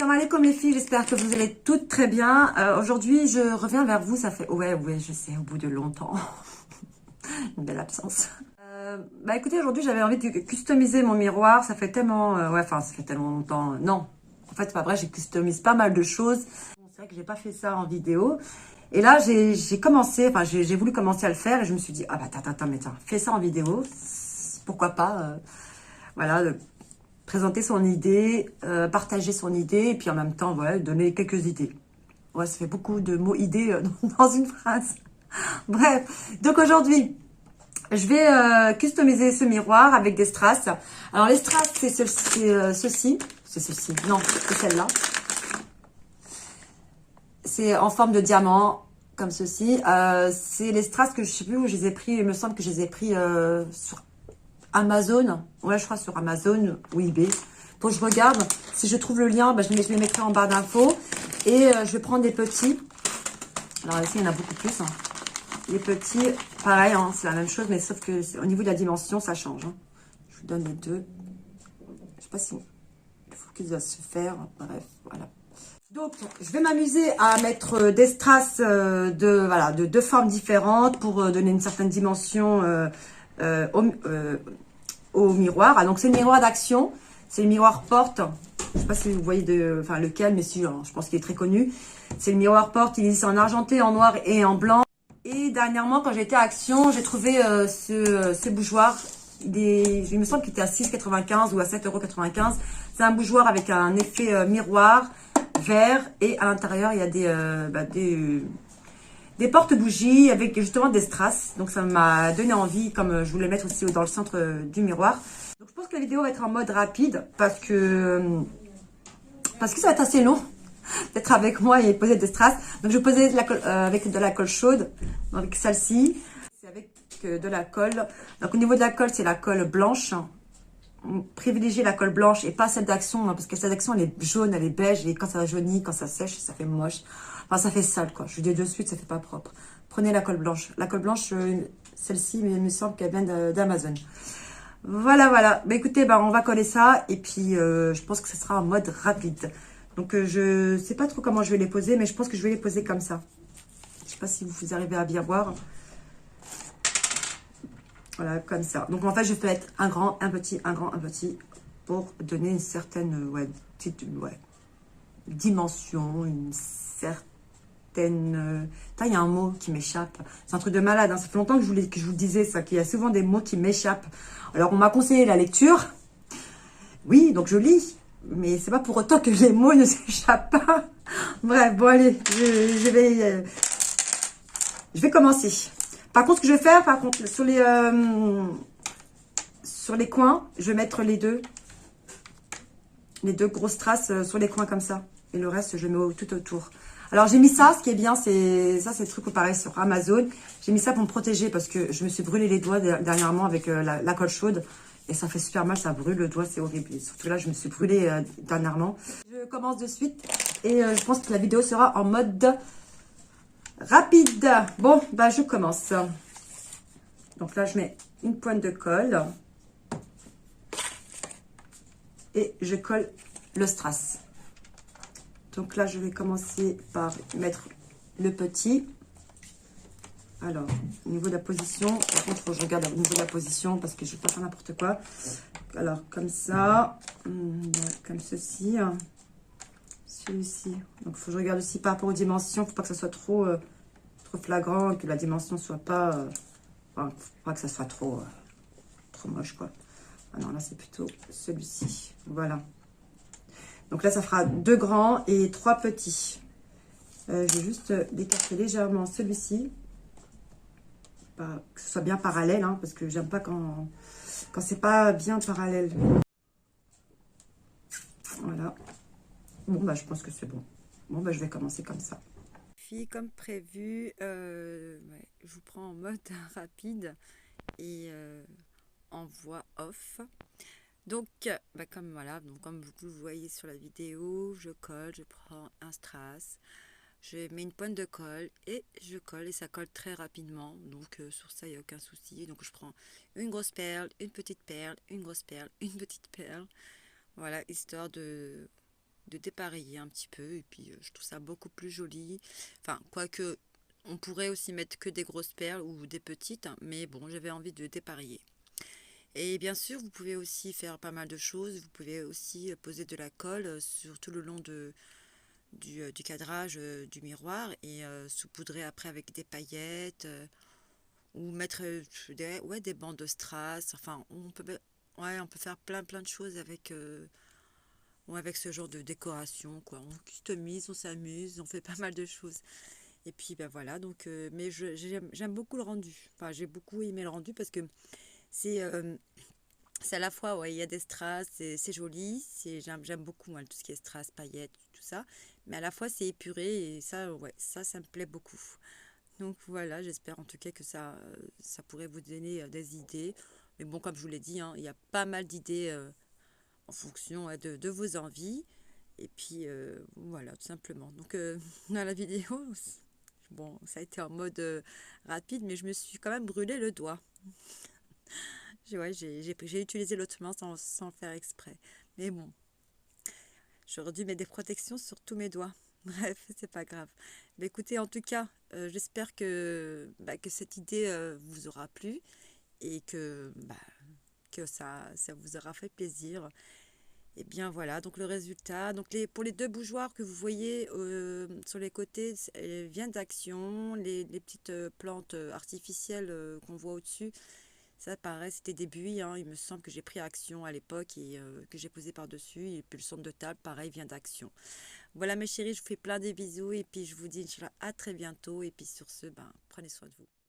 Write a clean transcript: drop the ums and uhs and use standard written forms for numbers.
Salam alaikum les filles, j'espère que vous allez toutes très bien. Aujourd'hui, je reviens vers vous, ça fait... Ouais, je sais, au bout de longtemps. Une belle absence. Écoutez, aujourd'hui, j'avais envie de customiser mon miroir. Ça fait tellement... ça fait tellement longtemps. Non, en fait, c'est pas vrai, j'ai customisé pas mal de choses. Bon, c'est vrai que j'ai pas fait ça en vidéo. Et là, j'ai commencé, j'ai voulu commencer à le faire et je me suis dit, ah bah attends, mais attends, fais ça en vidéo. Pourquoi pas voilà, présenter son idée, partager son idée, et puis en même temps, voilà, donner quelques idées. Ouais, ça fait beaucoup de mots idées dans une phrase. Bref, donc aujourd'hui, je vais customiser ce miroir avec des strass. Alors les strass, c'est ceci, non, c'est celle-là. C'est en forme de diamant, comme ceci. C'est les strass que je sais plus où je les ai pris, il me semble que je les ai pris sur Amazon, ouais, je crois sur Amazon ou eBay. Donc je regarde, si je trouve le lien, je les mettrai en barre d'infos. Et je vais prendre des petits. Alors ici, il y en a beaucoup plus. Hein. Les petits, pareil, hein, c'est la même chose, mais sauf que au niveau de la dimension, ça change. Hein. Je vous donne les deux. Je sais pas si il faut qu'ils doivent se faire. Bref, voilà. Donc, je vais m'amuser à mettre des strass de deux formes différentes pour donner une certaine dimension au miroir. Ah, donc c'est le miroir d'action, c'est le miroir porte. Je sais pas si vous voyez lequel, mais si, je pense qu'il est très connu. C'est le miroir porte, il est en argenté, en noir et en blanc. Et dernièrement, quand j'étais à Action, j'ai trouvé ce bougeoir. Il me semble qu'il était à 6,95 ou à 7,95 €. C'est un bougeoir avec un effet miroir vert et à l'intérieur il y a des porte-bougies avec justement des strass. Donc ça m'a donné envie, comme je voulais mettre aussi dans le centre du miroir. Donc je pense que la vidéo va être en mode rapide parce que ça va être assez long d'être avec moi et poser des strass. Donc je vais poser avec de la colle chaude, avec celle-ci. C'est avec de la colle. Donc au niveau de la colle, c'est la colle blanche. On privilégie la colle blanche et pas celle d'Action, parce que celle d'Action elle est jaune, elle est beige et quand ça jaunit, quand ça sèche, ça fait moche. Enfin, ça fait sale quoi. Je vous dis de suite, ça fait pas propre. Prenez la colle blanche. La colle blanche, celle-ci, il me semble qu'elle vient d'Amazon. Voilà. Écoutez, on va coller ça et puis je pense que ce sera en mode rapide. Donc je sais pas trop comment je vais les poser, mais je pense que je vais les poser comme ça. Je sais pas si vous arrivez à bien voir. Voilà, comme ça. Donc, en fait, je peux mettre un grand, un petit, un grand, un petit pour donner une certaine dimension, une certaine... il y a un mot qui m'échappe. C'est un truc de malade. Hein. Ça fait longtemps que je vous disais ça, qu'il y a souvent des mots qui m'échappent. Alors, on m'a conseillé la lecture. Oui, donc je lis. Mais c'est pas pour autant que les mots ne s'échappent pas. Bref, bon, allez, je vais commencer. Par contre, ce que je vais faire, sur les coins, je vais mettre les deux grosses traces sur les coins comme ça. Et le reste, je mets tout autour. Alors, j'ai mis ça. Ce qui est bien, c'est le truc pareil sur Amazon. J'ai mis ça pour me protéger parce que je me suis brûlé les doigts dernièrement avec la colle chaude. Et ça fait super mal, ça brûle le doigt, c'est horrible. Et surtout là, je me suis brûlée dernièrement. Je commence de suite et je pense que la vidéo sera en mode... rapide. Bon, je commence. Donc là, je mets une pointe de colle. Et je colle le strass. Donc là, je vais commencer par mettre le petit. Alors, au niveau de la position, par contre, je regarde au niveau de la position parce que je ne vais pas faire n'importe quoi. Alors, comme ça, comme ceci. Celui-ci. Donc, il faut que je regarde aussi par rapport aux dimensions. Il ne faut pas que ça soit trop flagrant, que la dimension soit pas... faut pas que ça soit trop moche, quoi. Ah non, là, c'est plutôt celui-ci. Voilà. Donc là, ça fera 2 grands et 3 petits. Je vais juste décarter légèrement celui-ci. Que ce soit bien parallèle, hein, parce que j'aime pas quand c'est pas bien parallèle. Voilà. Bon, je pense que c'est bon. Bon, je vais commencer comme ça. Comme prévu, je vous prends en mode rapide et en voix off. Donc, comme vous voyez sur la vidéo, je colle, je prends un strass, je mets une pointe de colle et je colle et ça colle très rapidement. Donc, sur ça, il n'y a aucun souci. Donc, je prends une grosse perle, une petite perle, une grosse perle, une petite perle. Voilà, histoire de de dépareiller un petit peu. Et puis je trouve ça beaucoup plus joli. Enfin, quoique, on pourrait aussi mettre que des grosses perles ou des petites, hein, mais bon, j'avais envie de dépareiller. Et bien sûr, vous pouvez aussi faire pas mal de choses. Vous pouvez aussi poser de la colle sur tout le long du cadrage du miroir et saupoudrer après avec des paillettes ou mettre des bandes de strass. Enfin, on peut faire plein de choses avec, avec ce genre de décoration, quoi. On customise, on s'amuse, on fait pas mal de choses. Et puis ben voilà, donc mais j'aime beaucoup le rendu. Enfin, j'ai beaucoup aimé le rendu parce que c'est c'est à la fois, ouais, il y a des strass, c'est joli, j'aime beaucoup moi, tout ce qui est strass, paillettes, tout ça, mais à la fois c'est épuré et ça, ouais, ça me plaît beaucoup. Donc voilà, j'espère en tout cas que ça pourrait vous donner des idées. Mais bon, comme je vous l'ai dit, hein, il y a pas mal d'idées en fonction de vos envies. Et puis voilà, tout simplement. Donc dans la vidéo, bon, ça a été en mode rapide, mais je me suis quand même brûlé le doigt. Ouais, j'ai utilisé l'autre main sans faire exprès. Mais bon, j'aurais dû mettre des protections sur tous mes doigts. Bref, c'est pas grave. Mais écoutez, en tout cas, j'espère que cette idée vous aura plu et que ça vous aura fait plaisir. Et bien voilà, donc le résultat. Donc pour les deux bougeoirs que vous voyez sur les côtés, elles viennent d'Action. Les petites plantes artificielles qu'on voit au-dessus, ça pareil, c'était des buis, hein. Il me semble que j'ai pris Action à l'époque et que j'ai posé par-dessus. Et puis le centre de table, pareil, vient d'Action. Voilà mes chéris, je vous fais plein de bisous et puis je vous dis Inch'Allah, à très bientôt. Et puis sur ce, prenez soin de vous.